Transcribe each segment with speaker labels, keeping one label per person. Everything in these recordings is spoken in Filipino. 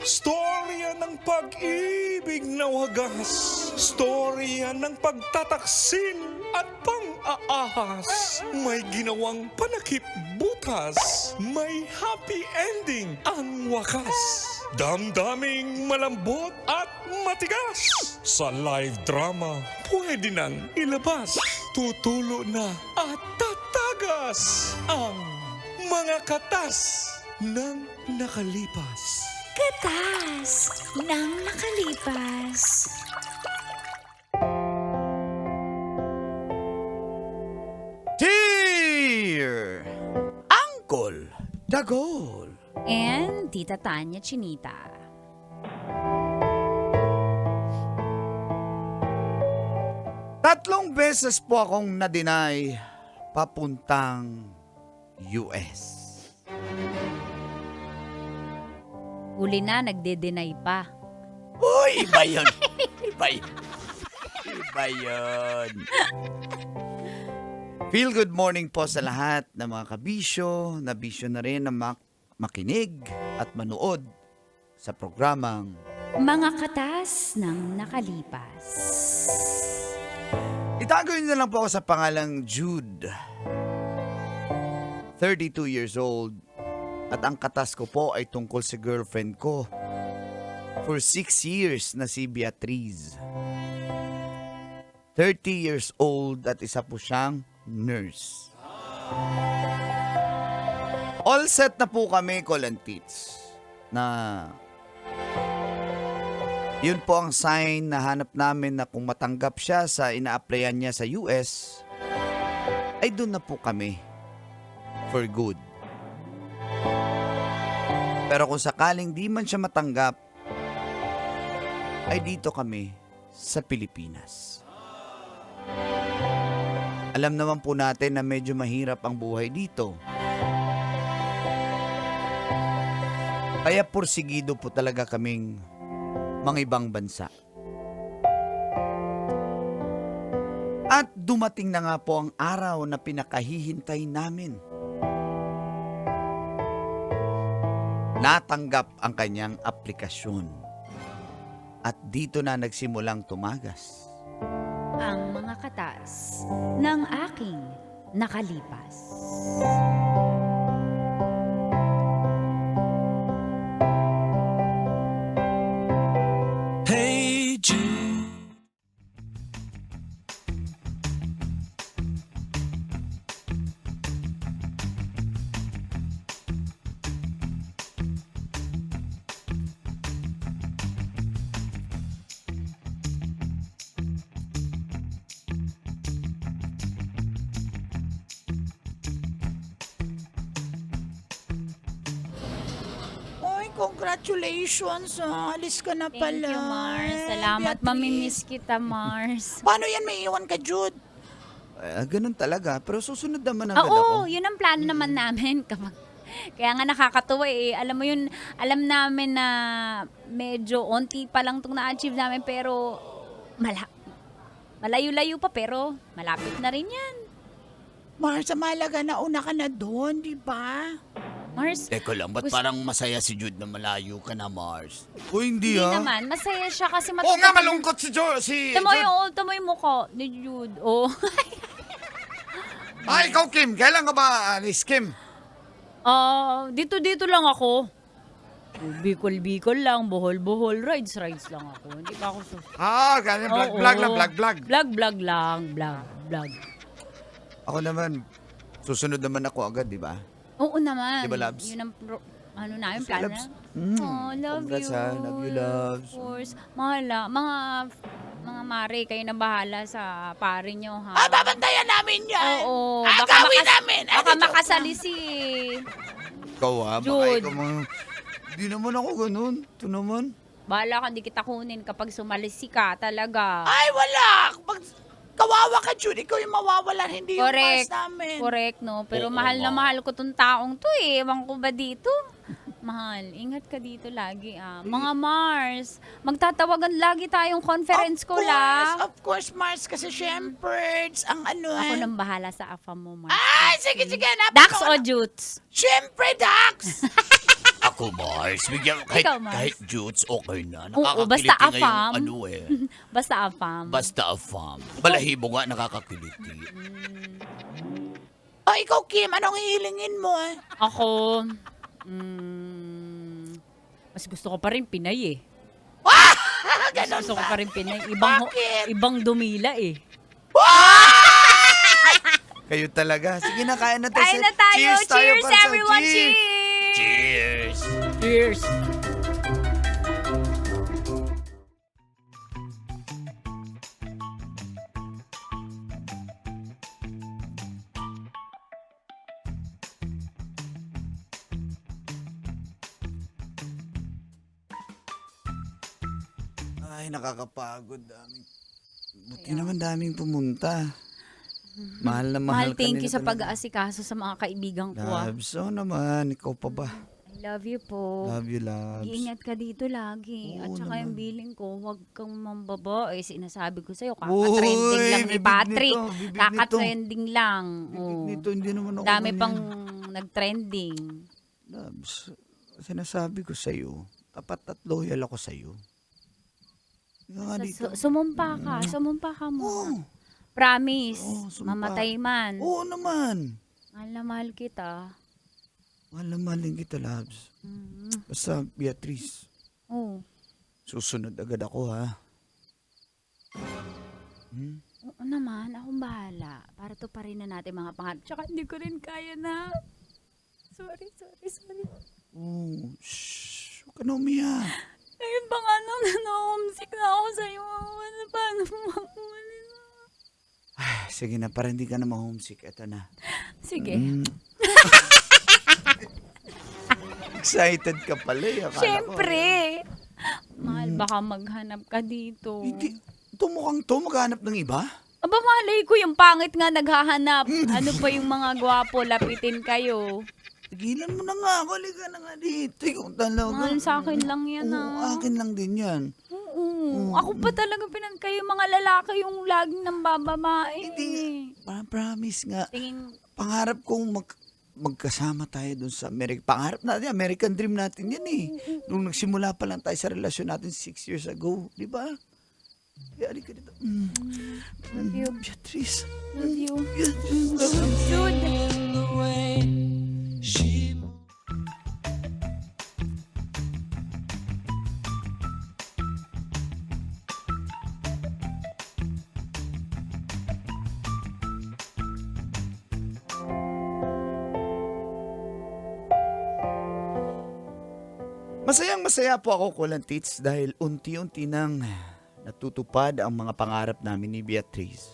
Speaker 1: Storya ng pag-ibig na wagas. Storya ng pagtataksil at pang-aahas. May ginawang panakip butas. May happy ending ang wakas. Damdaming malambot at matigas. Sa live drama, pwede nang ilabas. Tutulo na at tatagas ang mga katas ng nakalipas.
Speaker 2: Katas ng nakalipas.
Speaker 3: Dear Uncle Dagol.
Speaker 2: And Tita Tanya Chinita.
Speaker 3: Tatlong beses po akong na-deny papuntang US.
Speaker 2: Huli na, nagde-deny pa.
Speaker 3: Uy, iba yun. Iba yun. Iba yun. Feel good morning po sa lahat ng mga kabisyo. Nabisyo na rin na makinig at manood sa programang
Speaker 2: Mga katas ng nakalipas.
Speaker 3: itago niyo na lang po ako sa pangalang Jude. 32 years old. At ang katas ko po ay tungkol sa girlfriend ko for 6 years na si Beatriz. 30 years old at isa po siyang nurse. All set na po kami, Colantits, na yun po ang sign na hanap namin na kung matanggap siya sa ina-applyan niya sa US, ay doon na po kami for good. Pero kung sakaling di man siya matanggap, ay dito kami sa Pilipinas. Alam naman po natin na medyo mahirap ang buhay dito. Kaya porsigido po talaga kaming mangibang bansa. At dumating na nga po ang araw na pinakahihintay namin. Natanggap ang kanyang aplikasyon. At dito na nagsimulang tumagas.
Speaker 2: Ang mga katas ng aking nakalipas.
Speaker 1: Hey Jude.
Speaker 4: Ay, congratulations. Alis ka na
Speaker 2: Thank
Speaker 4: pala.
Speaker 2: you, Mars. Salamat,
Speaker 4: Beatrice.
Speaker 2: mamimiss kita, Mars.
Speaker 4: Paano yan may iwan ka, Jude?
Speaker 3: Ganun talaga. Pero susunod naman
Speaker 2: Ah,
Speaker 3: agad ako.
Speaker 2: oo, yun ang plano naman namin. Kaya nga nakakatuwa eh. Alam mo yun, alam namin na medyo onti pa lang itong na-achieve namin pero malayo-layo pa pero malapit na rin yan.
Speaker 4: Mars, mahalaga na una ka na doon, di ba?
Speaker 2: Mars,
Speaker 3: Teka lang, ba't
Speaker 2: Gusto-
Speaker 3: parang masaya si Jude na malayo ka na, Mars? O hindi
Speaker 2: hindi naman. Masaya siya kasi
Speaker 3: Oo nga, malungkot si Jude.
Speaker 2: Tamo yung mukha ni Jude. Oh.
Speaker 3: Ay, ikaw, Kim. Kailan ka ba alis, Kim?
Speaker 2: Dito lang ako. Bicol lang, Bohol, rides lang ako. Hindi pa ako
Speaker 3: Ganyan.
Speaker 2: Oo. Vlog lang.
Speaker 3: Ako naman, susunod naman ako agad, di ba?
Speaker 2: Oo naman.
Speaker 3: Di ba, Labs?
Speaker 2: Yun ang namin,
Speaker 3: Si
Speaker 2: plano
Speaker 3: Labs.
Speaker 2: na. Oh, love
Speaker 3: Congrats,
Speaker 2: you.
Speaker 3: ha. Love you, Labs.
Speaker 2: Of course. Mahala. Mga mare, kayo na bahala sa pare nyo, ha?
Speaker 4: Babantayan namin yan.
Speaker 2: Oo.
Speaker 4: Gawin namin.
Speaker 2: Baka makasalisi.
Speaker 3: Ikaw, ha? Baka
Speaker 2: Jude.
Speaker 3: ikaw Di naman ako ganun. Ito naman.
Speaker 2: Bahala ka, di kita kunin kapag sumalisi ka talaga.
Speaker 4: Ay, wala. Pag kawawa ka, Jude, ikaw yung mawawalan, hindi yung
Speaker 2: Correct.
Speaker 4: Mars namin.
Speaker 2: Correct, no? Pero
Speaker 3: Oo
Speaker 2: mahal na
Speaker 3: nga.
Speaker 2: mahal ko tong taong to eh. Ewan ko ba dito? Mahal, ingat ka dito lagi Mga Mars, magtatawagan lagi tayong conference call
Speaker 4: Of course, Mars, kasi syempre, ang ano
Speaker 2: Ako nang bahala sa afa mo, Mars.
Speaker 4: Ay, sige,
Speaker 2: Dax o Jutes?
Speaker 4: Syempre, Dax!
Speaker 3: Naku, Mars. Bigyan, kahit,
Speaker 2: Ikaw, Mars.
Speaker 3: kahit Jutes, okay na.
Speaker 2: Oo,
Speaker 3: Nakakakiliti
Speaker 2: basta
Speaker 3: ngayong
Speaker 2: afam.
Speaker 3: ano eh.
Speaker 2: Basta afam.
Speaker 3: Basta afam. Balahibo nga nakakakiliti.
Speaker 4: O ikaw, Kim, anong hihilingin mo eh?
Speaker 2: Ako, mas gusto ko pa rin Pinay eh. Mas gusto ko pa rin Pinay. Ibang dumila eh.
Speaker 3: Kayo talaga. Sige na, kain na tayo.
Speaker 2: Kain na tayo.
Speaker 3: tayo,
Speaker 2: Cheers,
Speaker 3: Parsa.
Speaker 2: everyone. Cheers.
Speaker 3: Cheers!
Speaker 2: Cheers.
Speaker 3: Ay, nakakapagod. Buti naman daming pumunta. Mahal na mahal
Speaker 2: Mahal, thank you
Speaker 3: kanila
Speaker 2: sa
Speaker 3: talaga.
Speaker 2: pag-aasikaso sa mga kaibigan ko.
Speaker 3: Labs, naman. Ikaw pa ba?
Speaker 2: I love you po.
Speaker 3: Love you, Labs.
Speaker 2: Iingat ka dito lagi. At
Speaker 3: Oo
Speaker 2: saka
Speaker 3: naman.
Speaker 2: yung billing ko, huwag kang mambabae. Sinasabi ko sa'yo, kaka-trending lang ni
Speaker 3: bibig
Speaker 2: Patrick.
Speaker 3: nito, bibig nito.
Speaker 2: Kaka-trending lang.
Speaker 3: Bibig
Speaker 2: Oh.
Speaker 3: nito, hindi naman ako
Speaker 2: Dami
Speaker 3: ganyan.
Speaker 2: pang nag-trending.
Speaker 3: Labs, sinasabi ko sa'yo, tapat at loyal ako sa'yo. Ika nga dito.
Speaker 2: Sumumpa ka. Sumumpa ka mo.
Speaker 3: Oo.
Speaker 2: Promise.
Speaker 3: Oo, sumpa.
Speaker 2: Mamatay man.
Speaker 3: Oo naman.
Speaker 2: Mahal na mahal kita.
Speaker 3: Mahal na mahalin kita, Labs. Basta, Beatrice,
Speaker 2: Oh.
Speaker 3: susunod agad ako, ha?
Speaker 2: Oo naman, akong bahala. Para to pa rin na natin mga pangarap. Tsaka hindi ko rin kaya na. Sorry.
Speaker 3: Oo, shh. Huwag ka na umiyak.
Speaker 2: Ngayon pa nga nang na-homesick na ako sa'yo. Paano makukulit na?
Speaker 3: Sige na, para hindi ka na ma-homesick. Ito na.
Speaker 2: Sige.
Speaker 3: Excited ka pala, eh. Akala ko,
Speaker 2: Siyempre. Mahal, baka maghanap ka dito.
Speaker 3: Hindi. Ito mukhang to, maghanap ng iba?
Speaker 2: Aba, malay ko yung pangit nga naghahanap. Ano pa yung mga gwapo, lapitin kayo.
Speaker 3: Tigilan mo na nga, halika na nga dito. Ikaw talaga.
Speaker 2: Mahal, sa akin lang yan,
Speaker 3: Oo, akin lang din yan.
Speaker 2: Oo. Ako pa talaga kayo mga lalaki yung laging nambababae.
Speaker 3: Hindi. Promise nga.
Speaker 2: Tingin,
Speaker 3: Pangarap kong magkasama tayo dun sa America. Pangarap natin, American dream natin yan eh. Nung nagsimula pa lang tayo sa relasyon natin 6 years ago. Di ba? Kaya halika dito.
Speaker 2: love you.
Speaker 3: Beatrice.
Speaker 2: Love you.
Speaker 3: Beatrice.
Speaker 2: Dude.
Speaker 3: Masayang masaya po ako, Kulan Tits, dahil unti-unti nang natutupad ang mga pangarap namin ni Beatrice.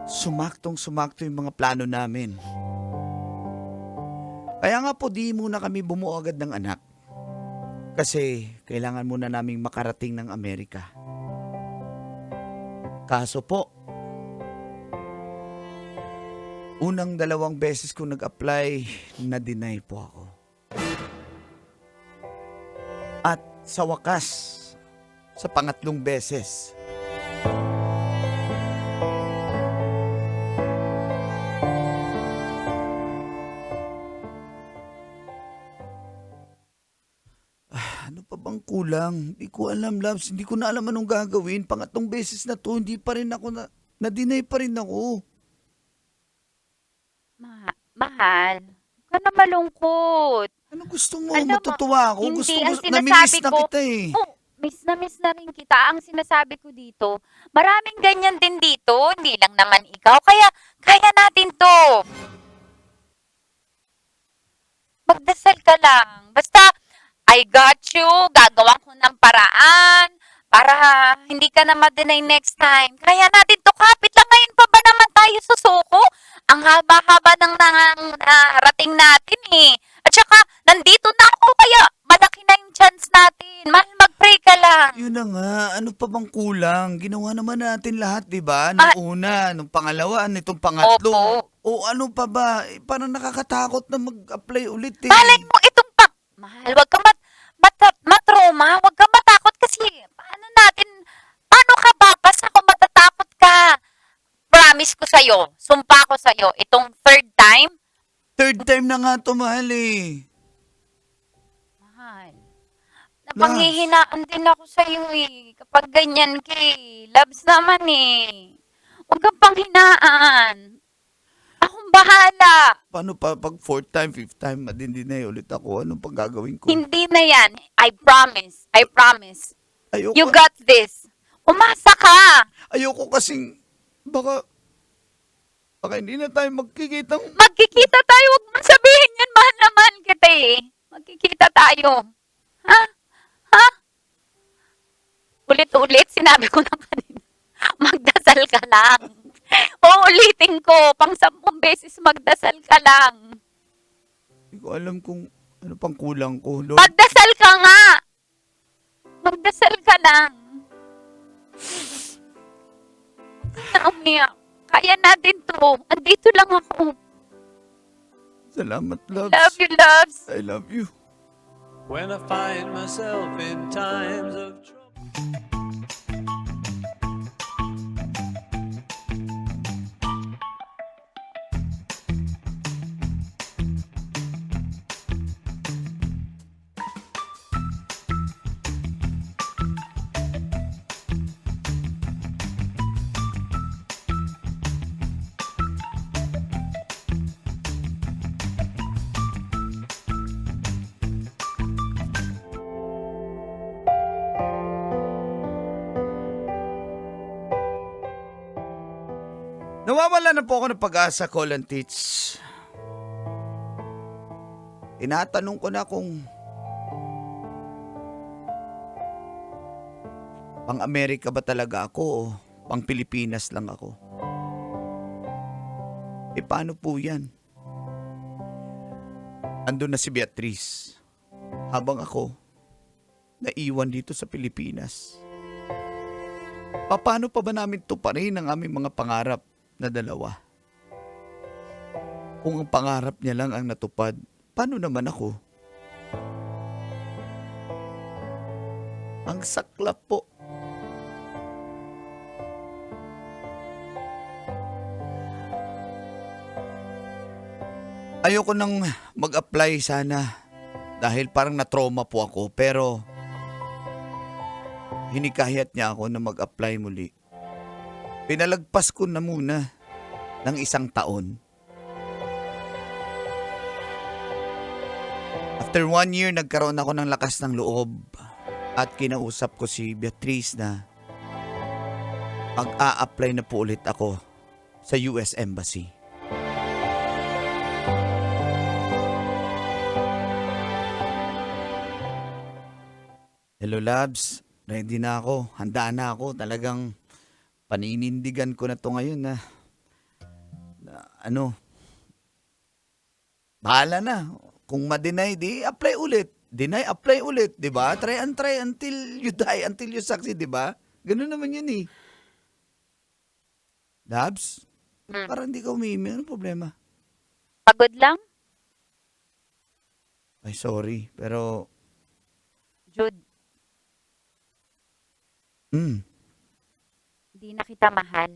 Speaker 3: Sumaktong-sumakto yung mga plano namin. Kaya nga po di muna kami bumuo agad ng anak. Kasi kailangan muna naming makarating ng Amerika. Kaso po, unang 2 beses kong nag-apply, na-deny po ako. At sa wakas, sa pangatlong beses, ano pa bang kulang? Hindi ko alam, Labs. Hindi ko na alam anong gagawin. Pangatlong beses na to, hindi pa rin ako na-deny pa rin ako.
Speaker 5: Mahal, huwag ka na malungkot.
Speaker 3: Ano gusto mo?
Speaker 5: Alam mo,
Speaker 3: Matutuwa ako.
Speaker 5: hindi,
Speaker 3: Gusto
Speaker 5: ang
Speaker 3: ko,
Speaker 5: sinasabi
Speaker 3: namimiss na
Speaker 5: ko-
Speaker 3: kita eh.
Speaker 5: Oh, miss na rin kita. Ang sinasabi ko dito, maraming ganyan din dito. Hindi lang naman ikaw. Kaya, kaya natin to. Magdasal ka lang. Basta, I got you. Gagawan ko ng paraan para hindi ka na ma-deny next time. Kaya natin to, kapit lang. Ngayon pa ba naman tayo susuko? Ang haba-haba ng narating natin eh. At saka, nandito na ako, kaya malaki na yung chance natin. Mahal, mag-pray ka lang.
Speaker 3: Yun na nga, ano pa bang kulang? Ginawa naman natin lahat, di ba? Nung una, nung pangalawa, nitong pangatlo.
Speaker 5: Opo.
Speaker 3: O ano pa ba? Parang nakakatakot na mag-apply ulit eh.
Speaker 5: Malay mo itong Mahal, wag ka matroma. Wag ka matakot kasi paano ka ba? Basta kung matatakot ka. Promise promise ko sa'yo, sumpa ko sa'yo, itong third time,
Speaker 3: Third time na nga to, mahal eh.
Speaker 5: mahal. Napanghihinaan din ako sa'yo eh. Kapag ganyan kay, loves naman eh. Huwag kang panghinaan. Akong bahala.
Speaker 3: Paano pa pag fourth time, fifth time, madindi ulit ako? Anong pang gagawin ko?
Speaker 5: Hindi na yan. I promise. I promise.
Speaker 3: Ayoko,
Speaker 5: You got this. Umasa ka.
Speaker 3: ayoko kasing, baka hindi na tayo magkikitang.
Speaker 5: Magkikita tayo. Huwag mong sabihin yan. Mahal na mahal kita eh. Magkikita tayo. Ha? Ha? Ulit-ulit, sinabi ko na kanina. Magdasal ka lang. Uulitin ko. Pang 10 beses magdasal ka lang.
Speaker 3: Hindi ko alam kung ano pang kulang ko, Lord.
Speaker 5: Magdasal ka nga. Magdasal ka lang. Huwag na umiyak. Kaya natin to. Andito lang ako.
Speaker 3: Salamat, loves.
Speaker 5: Love you, loves.
Speaker 3: I love you.
Speaker 1: When I find myself in times of trouble.
Speaker 3: Nawawala na po ako ng pag-asa, Colin Teach. Tinatanong ko na kung pang-Amerika ba talaga ako o pang-Pilipinas lang ako. E paano po yan? Andun na si Beatrice. Habang ako, naiwan dito sa Pilipinas. Paano pa ba namin tuparin ang aming mga pangarap na dalawa? Kung ang pangarap niya lang ang natupad, paano naman ako? Ang saklap po. Ayoko nang mag-apply sana dahil parang na-trauma po ako, pero hinikayat niya ako na mag-apply muli. Pinalagpas ko na muna ng 1 taon. After 1 year, nagkaroon ako ng lakas ng loob at kinausap ko si Beatrice na mag-a-apply na po ulit ako sa US Embassy. Hello, Labs. Ready na ako. Handa na ako. Talagang paninindigan ko na to ngayon na bahala na. Kung ma-deny, di apply ulit. Deny, apply ulit. Diba? Try and try until you die, until you succeed. Diba? Ganun naman yun eh. Labs, parang hindi ka umiimi. Anong problema?
Speaker 5: Pagod lang?
Speaker 3: Ay, sorry. Pero,
Speaker 5: Jude,
Speaker 3: hmm.
Speaker 5: hindi na kita mahal.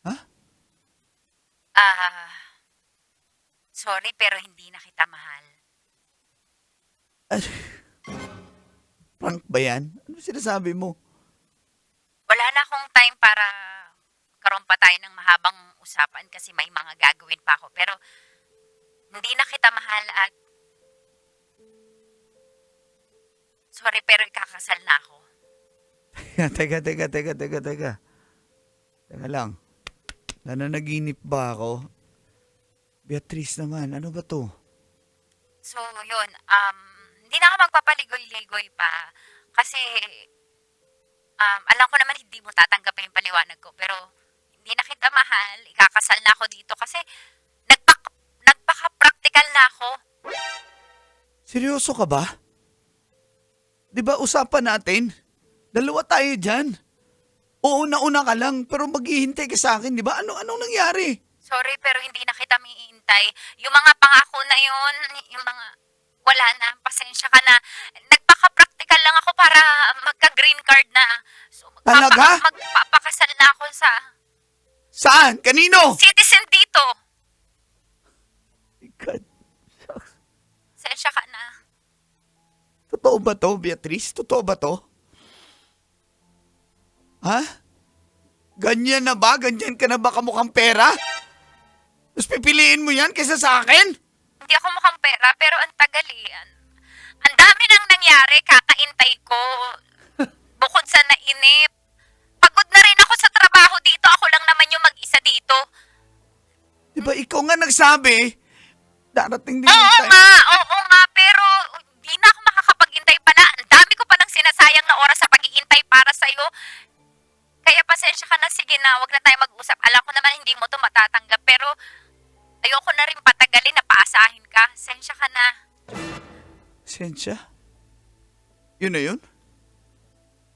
Speaker 3: Ha?
Speaker 5: Sorry pero hindi na kita mahal.
Speaker 3: Prank ba yan? Ano sinasabi mo?
Speaker 5: Wala na akong time para karoon pa tayo ng mahabang usapan kasi may mga gagawin pa ako. Pero hindi na kita mahal at sorry pero ikakasal na ako.
Speaker 3: Teka. Teka lang. Nananaginip ba ako? Beatrice naman, ano ba to?
Speaker 5: So yun, hindi na ako magpapaligoy-ligoy pa kasi alam ko naman hindi mo tatanggapin yung paliwanag ko pero hindi na kita mahal, ikakasal na ako dito kasi nagpaka-practical na ako.
Speaker 3: Seryoso ka ba? Di ba usapan natin? Dalawa tayo dyan. Oo, nauna ka lang, pero maghihintay ka sa akin, di ba? Anong nangyari?
Speaker 5: Sorry, pero hindi na kita miintay. Yung mga pangako na yun, yung mga wala na, pasensya ka na. Nagpaka-practical medical lang ako para magka-green card na. So,
Speaker 3: Talaga?
Speaker 5: magpapakasal na ako sa
Speaker 3: Saan? Kanino?
Speaker 5: citizen dito.
Speaker 3: God.
Speaker 5: Sensya ka na.
Speaker 3: Totoo ba to, Beatrice? Totoo ba to? Ha? Ganyan na ba? Ganyan ka na ba kamukhang pera? Tapos pipiliin mo yan kaysa sa akin?
Speaker 5: Hindi ako mukhang pera, pero ang tagal eh. Ang dami nang nangyari, kakaintay ko. Bukod sa nainip. Pagod na rin ako sa trabaho dito. Ako lang naman yung mag-isa dito.
Speaker 3: Diba ikaw nga nagsabi, darating din yung
Speaker 5: Oo
Speaker 3: time.
Speaker 5: nga, pero di na ako makakapag-intay pala. Ang dami ko palang sinasayang na oras sa pag-iintay para sa'yo. Kaya pasensya ka na, sige na, wag na tayo mag-usap. Alam ko naman hindi mo to matatanggap, pero ayoko na rin patagalin na paasahin ka. Sensya ka na.
Speaker 3: Sensya? Yun na yun?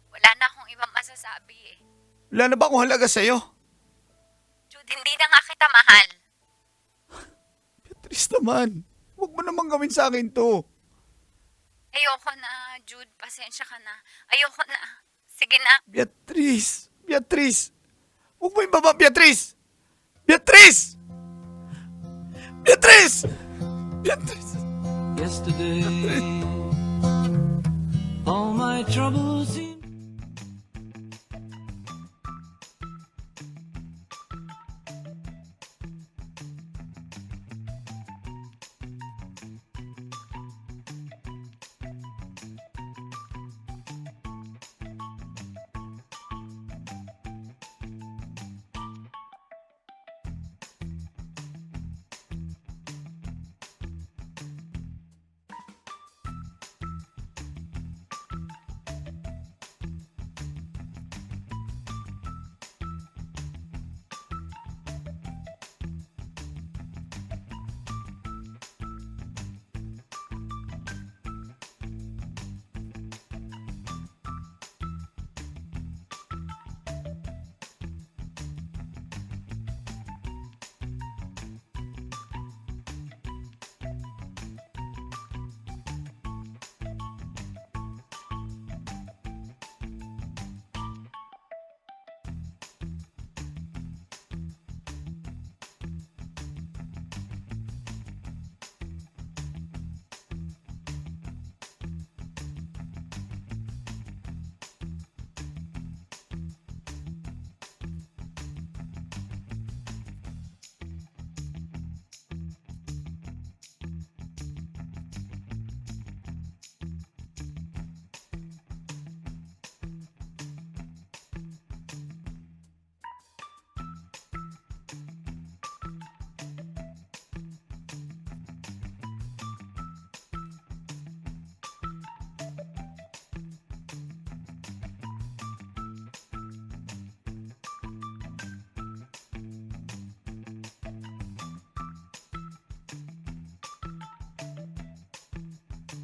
Speaker 5: Wala na akong ibang masasabi eh.
Speaker 3: Wala na ba akong halaga sa'yo?
Speaker 5: Jude, hindi na nga kita mahal.
Speaker 3: Beatrice naman, huwag mo naman gawin sa akin to.
Speaker 5: Ayoko na, Jude. Pasensya ka na. Ayoko na. Sige na.
Speaker 3: Beatrice! Beatrice! Huwag mo ibaba, Beatrice! Beatrice! Beatrice! Beatrice!
Speaker 1: Yesterday, all my troubles seem